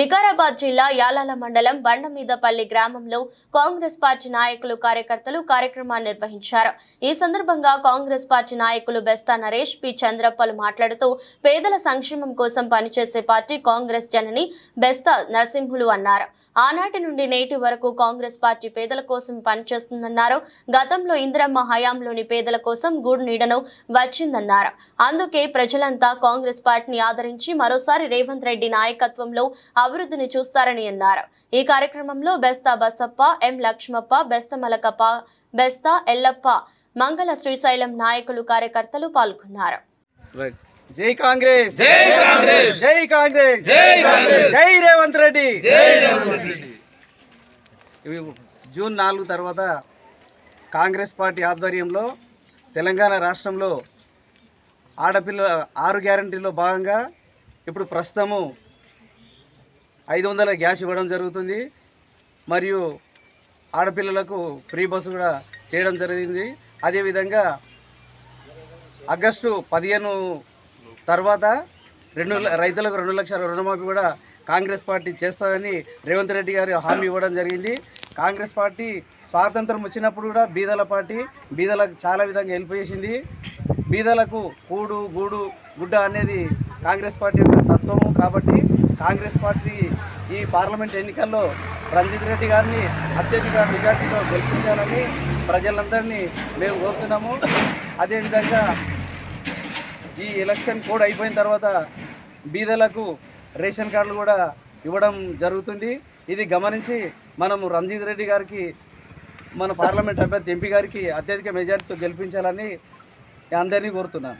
వికారాబాద్ జిల్లా యాలాల మండలం బండమీదపల్లి గ్రామంలో కాంగ్రెస్ పార్టీ నాయకులు కార్యకర్తలు కార్యక్రమాన్ని నిర్వహించారు. ఈ సందర్భంగా కాంగ్రెస్ పార్టీ నాయకులు బెస్తా నరేష్ పి చంద్రప్పలు మాట్లాడుతూ పేదల సంక్షేమం కోసం పనిచేసే పార్టీ కాంగ్రెస్ జనని బెస్తా నరసింహులు అన్నారు. ఆనాటి నుండి నేటి వరకు కాంగ్రెస్ పార్టీ పేదల కోసం పనిచేస్తుందన్నారు. గతంలో ఇందిరమ్మ హయాంలోని పేదల కోసం గూడు నీడను వచ్చిందన్నారు. అందుకే ప్రజలంతా కాంగ్రెస్ పార్టీని ఆదరించి మరోసారి రేవంత్ రెడ్డి నాయకత్వంలో అభివృద్ధిని చూస్తారని అన్నారు. ఈ కార్యక్రమంలో బెస్తా బసప్ప, ఎం లక్ష్మప్ప, బెస్త మలకప్ప, బెస్తా ఎల్లప్ప, మంగళ శ్రీశైలం నాయకులు కార్యకర్తలు పాల్గొన్నారు. జై కాంగ్రెస్, జై కాంగ్రెస్, జై కాంగ్రెస్, జై కాంగ్రెస్, జై రేవంత్ రెడ్డి, జై రేవంత్ రెడ్డి. జూన్ 4 తర్వాత కాంగ్రెస్ పార్టీ ఆధ్వర్యంలో తెలంగాణ రాష్ట్రంలో ఆడపిల్ల 6 గ్యారంటీలో భాగంగా ఇప్పుడు ప్రస్తుతము 500 గ్యాస్ ఇవ్వడం జరుగుతుంది. మరియు ఆడపిల్లలకు ఫ్రీ బస్సు కూడా చేయడం జరిగింది. అదేవిధంగా ఆగస్టు 15 తర్వాత రైతులకు 2 లక్షల రుణమాఫీ కూడా కాంగ్రెస్ పార్టీ చేస్తుందని రేవంత్ రెడ్డి గారు హామీ ఇవ్వడం జరిగింది. కాంగ్రెస్ పార్టీ స్వాతంత్రం వచ్చినప్పుడు కూడా బీదల పార్టీ, బీదలకు చాలా విధంగా హెల్ప్ చేసింది. బీదలకు కూడు గూడు గుడ్డ అనేది కాంగ్రెస్ పార్టీ యొక్క తత్వము. కాబట్టి కాంగ్రెస్ పార్టీ ఈ పార్లమెంట్ ఎన్నికల్లో రంజిత్ రెడ్డి గారిని అత్యధిక మెజార్టీతో గెలిపించాలని ప్రజలందరినీ మేము కోరుతున్నాము. అదేవిధంగా ఈ ఎలక్షన్ కోడ్ అయిపోయిన తర్వాత బీదలకు రేషన్ కార్డులు కూడా ఇవ్వడం జరుగుతుంది. ఇది గమనించి మనము రంజిత్ రెడ్డి గారికి, మన పార్లమెంట్ అభ్యర్థి ఎంపీ గారికి అత్యధిక మెజార్టీతో గెలిపించాలని అందరినీ కోరుతున్నాను.